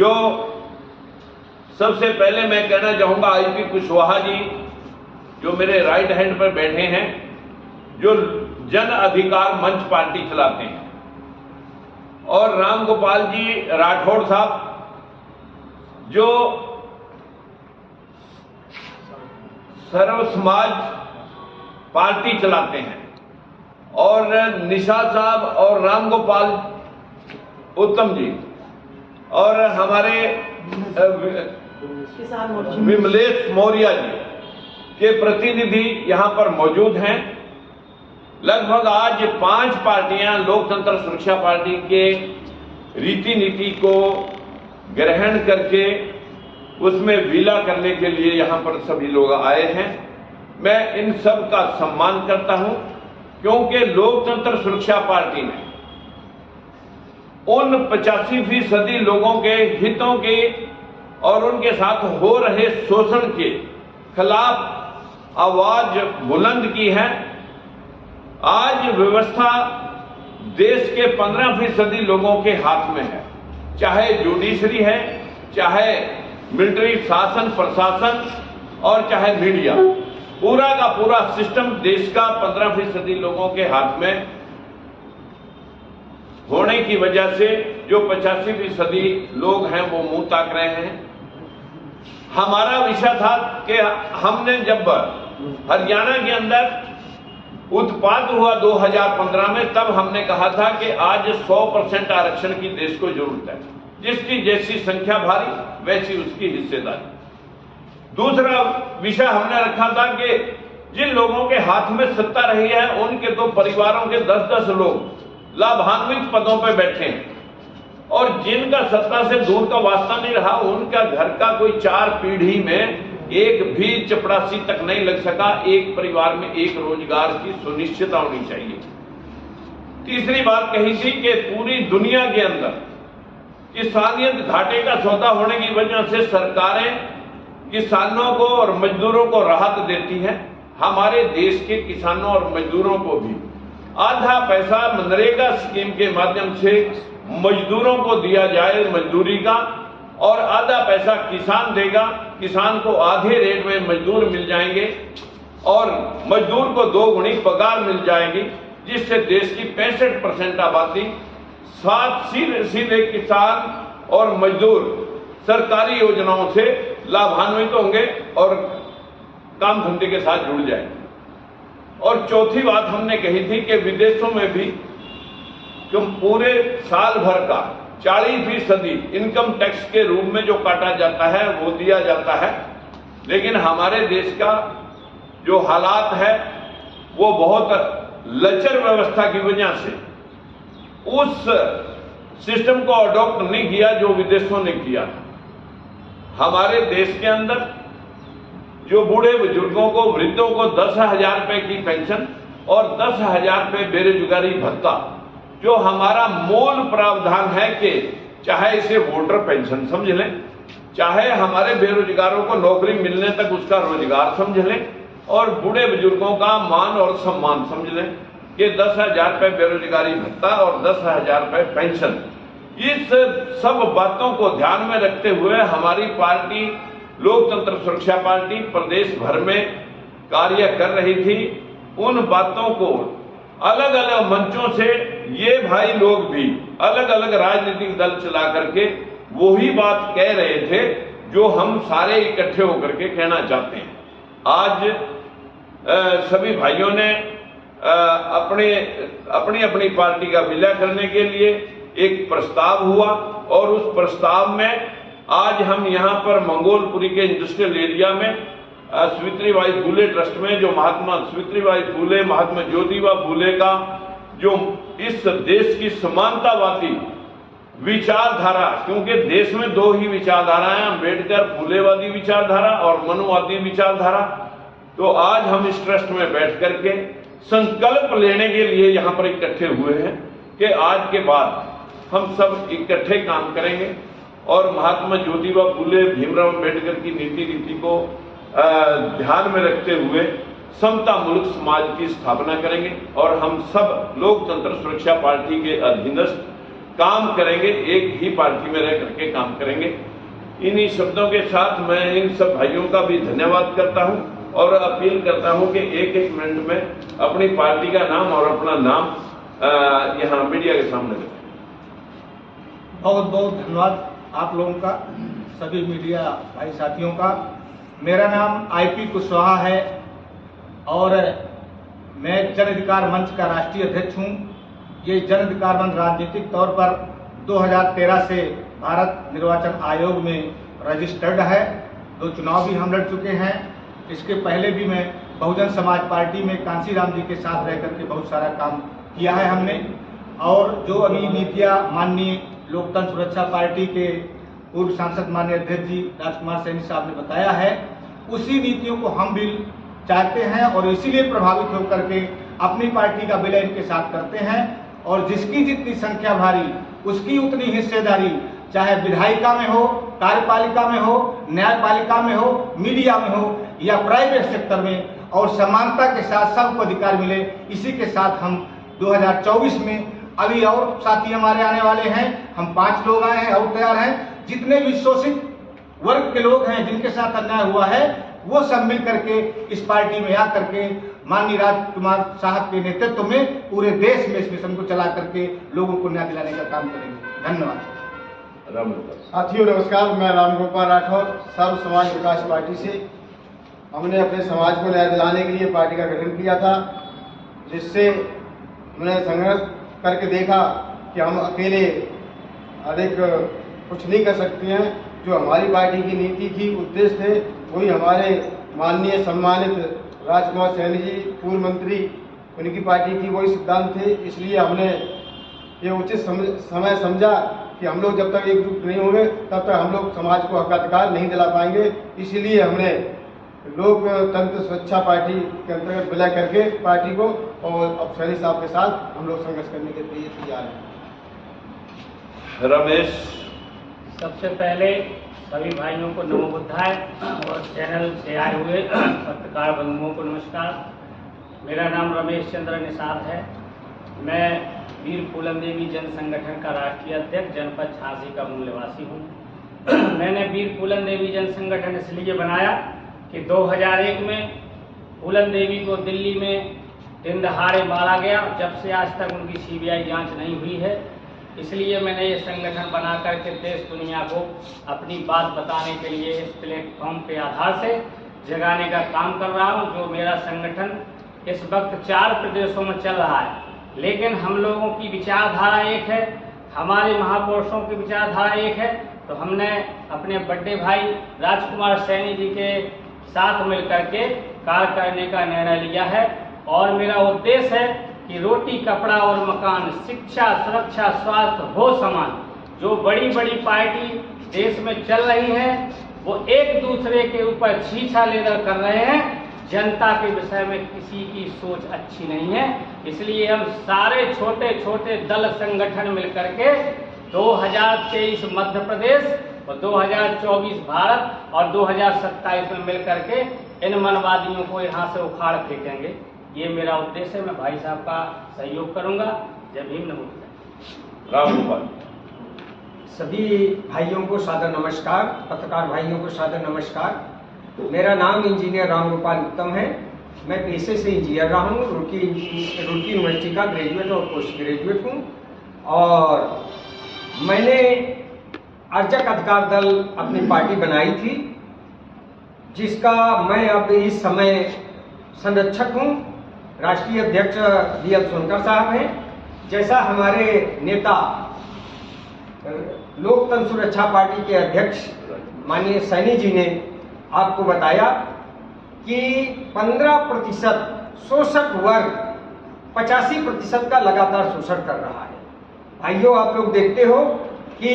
जो सबसे पहले मैं कहना चाहूंगा आईपी कुशवाहा जी जो मेरे राइट हैंड पर बैठे हैं, जो जन अधिकार मंच पार्टी चलाते हैं, और राम गोपाल जी राठौड़ साहब जो सर्व समाज पार्टी चलाते हैं, और निशा साहब और राम गोपाल उत्तम जी और हमारे विमलेश मौर्य जी के प्रतिनिधि यहां पर मौजूद हैं। लगभग आज 5 पार्टियां लोकतंत्र सुरक्षा पार्टी के रीति नीति को ग्रहण करके उसमें विला करने के लिए यहां पर सभी लोग आए हैं। मैं इन सब का सम्मान करता हूं, क्योंकि लोकतंत्र सुरक्षा पार्टी ने उन 85% लोगों के हितों के और उनके साथ हो रहे शोषण के खिलाफ आवाज बुलंद की है। आज व्यवस्था देश के 15% लोगों के हाथ में है, चाहे जुडिशरी है, चाहे मिलिट्री शासन प्रशासन और चाहे मीडिया, पूरा का पूरा सिस्टम देश का 15% लोगों के हाथ में होने की वजह से जो 85% लोग हैं वो मुंह ताक रहे हैं। हमारा विषय था कि हमने जब हरियाणा के अंदर उत्पात हुआ 2015 में, तब हमने कहा था कि आज 100% आरक्षण की देश को जरूरत है, जिसकी जैसी संख्या भारी वैसी उसकी हिस्सेदारी। दूसरा विषय हमने रखा था कि जिन लोगों के हाथ में सत्ता रही है उनके तो परिवारों के 10-10 लोग लाभान्वित पदों पर बैठे हैं, और जिनका सत्ता से दूर का वास्ता नहीं रहा उनका घर का कोई 4 पीढ़ी में एक भी चपरासी तक नहीं लग सका। एक परिवार में एक रोजगार की सुनिश्चितता होनी चाहिए। तीसरी बात कही थी कि पूरी दुनिया के अंदर किसानियत घाटे का सौदा होने की वजह से सरकारें किसानों को और मजदूरों को राहत देती हैं। हमारे देश के किसानों और मजदूरों को भी आधा पैसा मनरेगा स्कीम के माध्यम से मजदूरों को दिया जाए मजदूरी का, और आधा पैसा किसान देगा। किसान को आधे रेट में मजदूर मिल जाएंगे और मजदूर को 2 गुनी पगार मिल जाएगी, जिससे देश की 65% आबादी साथ सीधे किसान और मजदूर सरकारी योजनाओं से लाभान्वित होंगे और काम धंधे के साथ जुड़ जाएंगे। और चौथी बात हमने कही थी कि विदेशों में भी जो पूरे साल भर का 40% इनकम टैक्स के रूप में जो काटा जाता है वो दिया जाता है, लेकिन हमारे देश का जो हालात है वो बहुत लचर व्यवस्था की वजह से उस सिस्टम को अडॉप्ट नहीं किया जो विदेशों ने किया। हमारे देश के अंदर जो बूढ़े बुजुर्गों को, वृद्धों को 10,000 रुपए की पेंशन और 10,000 रुपए बेरोजगारी भत्ता, जो हमारा मूल प्रावधान है कि चाहे इसे वोटर पेंशन समझ लें, चाहे हमारे बेरोजगारों को नौकरी मिलने तक उसका रोजगार समझ लें, और बूढ़े बुजुर्गों का मान और सम्मान समझ लें कि 10,000 रुपए बेरोजगारी भत्ता और 10,000 रुपए पेंशन। इस सब बातों को ध्यान में रखते हुए हमारी पार्टी लोकतंत्र सुरक्षा पार्टी प्रदेश भर में कार्य कर रही थी। उन बातों को अलग अलग मंचों से ये भाई लोग भी अलग अलग राजनीतिक दल चला करके वही बात कह रहे थे जो हम सारे इकट्ठे होकर के कहना चाहते हैं। आज सभी भाइयों ने अपनी अपनी पार्टी का विलय करने के लिए एक प्रस्ताव हुआ, और उस प्रस्ताव में आज हम यहाँ पर मंगोलपुरी के इंडस्ट्रियल एरिया में सावित्रीबाई फूले ट्रस्ट में जो महात्मा सावित्रीबाई फूले, महात्मा ज्योतिबा फूले का जो इस देश की समानतावादी विचारधारा, क्योंकि देश में 2 ही विचारधाराएं, अम्बेडकर फूलेवादी विचारधारा और मनुवादी विचारधारा, तो आज हम इस ट्रस्ट में बैठ करके संकल्प लेने के लिए यहाँ पर इकट्ठे हुए हैं कि आज के बाद हम सब इकट्ठे काम करेंगे और महात्मा ज्योतिबा फूले, भीमराव अम्बेडकर की नीति रीति को ध्यान में रखते हुए समता मुल्क समाज की स्थापना करेंगे, और हम सब लोकतंत्र सुरक्षा पार्टी के अधीनस्थ काम करेंगे, एक ही पार्टी में रह करके काम करेंगे। इन्हीं शब्दों के साथ मैं इन सब भाइयों का भी धन्यवाद करता हूं और अपील करता हूं कि एक एक मिनट में अपनी पार्टी का नाम और अपना नाम यहां मीडिया के सामने रखें। बहुत बहुत धन्यवाद आप लोगों का, सभी मीडिया भाई साथियों का। मेरा नाम IP कुशवाहा है और मैं जन अधिकार मंच का राष्ट्रीय अध्यक्ष हूं। ये जन अधिकार मंच राजनीतिक तौर पर 2013 से भारत निर्वाचन आयोग में रजिस्टर्ड है। 2 चुनाव भी हम लड़ चुके हैं। इसके पहले भी मैं बहुजन समाज पार्टी में कांशीराम जी के साथ रह करके बहुत सारा काम किया है हमने। और जो अभी नीतियाँ माननीय लोकतंत्र सुरक्षा पार्टी के पूर्व सांसद माननीय अध्यक्ष जी राजकुमार सैनी साहब ने बताया है, उसी नीतियों को हम भी चाहते हैं और इसीलिए प्रभावित होकर के अपनी पार्टी का विलय इनके साथ करते हैं। और जिसकी जितनी संख्या भारी उसकी उतनी हिस्सेदारी, चाहे विधायिका में हो, कार्यपालिका में हो, न्यायपालिका में हो, मीडिया में हो या प्राइवेट सेक्टर में, और समानता के साथ सबको अधिकार मिले। इसी के साथ हम 2024 में अभी और साथी हमारे आने वाले हैं, हम 5 लोग आए हैं और तैयार हैं। जितने भी शोषित वर्ग के लोग हैं जिनके साथ अन्याय हुआ है वो सब मिल करके इस पार्टी में आकर के माननीय राजकुमार साहब के नेतृत्व में पूरे देश में इस मिशन को चला करके लोगों को न्याय दिलाने का काम करेंगे। धन्यवाद। साथियों नमस्कार, मैं रामगोपाल राठौर, सर्व समाज विकास पार्टी से। हमने अपने समाज को न्याय दिलाने के लिए पार्टी का गठन किया था, जिससे हमने संघर्ष करके देखा कि हम अकेले अधिक कुछ नहीं कर सकते हैं। जो हमारी पार्टी की नीति थी, उद्देश्य थे, वही हमारे माननीय सम्मानित राजकुमार सैनी जी पूर्व मंत्री, उनकी पार्टी की वही सिद्धांत थे। इसलिए हमने ये उचित समय समझा कि हम लोग जब तक एकजुट नहीं होंगे तब तक हम लोग समाज को हक अधिकार नहीं दिला पाएंगे। इसीलिए हमने लोकतंत्र सुरक्षा पार्टी के अंतर्गत विलय करके पार्टी को, और अब सैनी साहब के साथ हम लोग संघर्ष करने के लिए तैयार हैं। रमेश, सबसे पहले सभी भाइयों को नमो बुद्धाय और चैनल से आए हुए पत्रकार बंधुओं को नमस्कार। मेरा नाम रमेश चंद्र निषाद है। मैं वीर फूलन देवी जन संगठन का राष्ट्रीय अध्यक्ष जनपद झांसी का मूल निवासी हूँ। मैंने वीर फूलन देवी जन संगठन इसलिए बनाया कि 2001 में फूलन देवी को दिल्ली में दिन दहाड़े मारा गया। जब से आज तक उनकी CBI जांच नहीं हुई है। इसलिए मैंने ये संगठन बना करके देश दुनिया को अपनी बात बताने के लिए इस प्लेटफॉर्म के आधार से जगाने का काम कर रहा हूँ। जो मेरा संगठन इस वक्त 4 प्रदेशों में चल रहा है, लेकिन हम लोगों की विचारधारा एक है, हमारे महापुरुषों की विचारधारा एक है। तो हमने अपने बड़े भाई राजकुमार सैनी जी के साथ मिलकर के कार्य करने का निर्णय लिया है। और मेरा उद्देश्य है कि रोटी, कपड़ा और मकान, शिक्षा, सुरक्षा, स्वास्थ्य हो समान। जो बड़ी बड़ी पार्टी देश में चल रही है वो एक दूसरे के ऊपर छीछा लेकर कर रहे हैं। जनता के विषय में किसी की सोच अच्छी नहीं है। इसलिए हम सारे छोटे छोटे दल संगठन मिलकर के 2023 मध्य प्रदेश और 2024 भारत और 2027 में मिलकर के इन मनवादियों को यहाँ से उखाड़ फेंकेंगे। ये मेरा उद्देश्य है। मैं भाई साहब का सहयोग करूंगा। जय भीम, नमो बुद्धाय। रामगोपाल। सभी भाइयों को सादर नमस्कार, पत्रकार भाइयों को सादर नमस्कार। मेरा नाम इंजीनियर रामगोपाल उत्तम है। मैं पेशे से इंजीनियर रहा हूँ। रुड़की यूनिवर्सिटी का ग्रेजुएट और पोस्ट ग्रेजुएट हूँ। और मैंने अर्जक अधिकार दल अपनी पार्टी बनाई थी, जिसका मैं अब इस समय संरक्षक हूँ। राष्ट्रीय अध्यक्ष DL सोनकर साहब हैं। जैसा हमारे नेता लोकतंत्र सुरक्षा पार्टी के अध्यक्ष माननीय सैनी जी ने आपको बताया कि 15% शोषक वर्ग 85% का लगातार शोषण कर रहा है। भाइयों, आप लोग देखते हो कि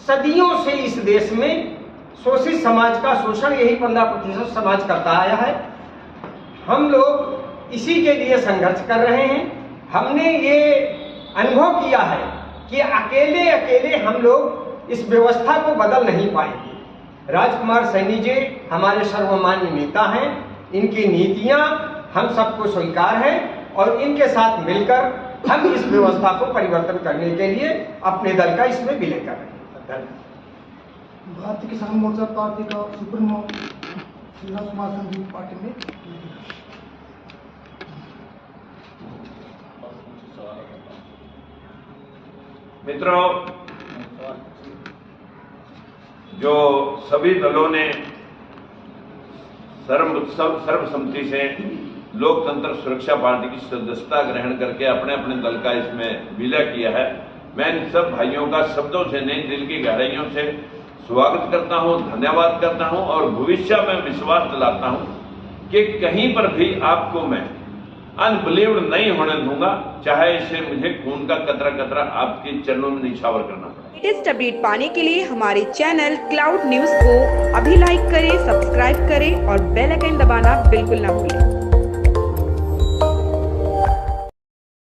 सदियों से इस देश में शोषित समाज का शोषण यही 15% समाज करता आया है। हम लोग इसी के लिए संघर्ष कर रहे हैं। हमने ये अनुभव किया है कि अकेले अकेले हम लोग इस व्यवस्था को बदल नहीं पाएंगे। राजकुमार सैनी जी हमारे सर्वमान्य नेता हैं। इनकी नीतियां हम सबको स्वीकार हैं और इनके साथ मिलकर हम इस व्यवस्था को परिवर्तन करने के लिए अपने दल का इसमें विलय कर रहे हैं। धन्यवाद। भारतीय किसान मोर्चा पार्टी का सुप्रीमो श्रीनाथ कुमार संजीव पार्टी में। मित्रों, जो सभी दलों ने सर्वसम्मति से लोकतंत्र सुरक्षा पार्टी की सदस्यता ग्रहण करके अपने अपने दल का इसमें विलय किया है, मैं इन सब भाइयों का शब्दों से नहीं, दिल की गहराइयों से स्वागत करता हूं, धन्यवाद करता हूं और भविष्य में विश्वास दिलाता हूं कि कहीं पर भी आपको मैं अनबिलीव्ड नहीं होने दूंगा, चाहे इससे मुझे खून का कतरा कतरा आपके चरणों में निछावर करना पड़े। लेटेस्ट अपडेट पाने के लिए हमारे चैनल क्लाउड न्यूज को अभी लाइक करें, सब्सक्राइब करें और बेल आइकन दबाना बिल्कुल ना भूलें।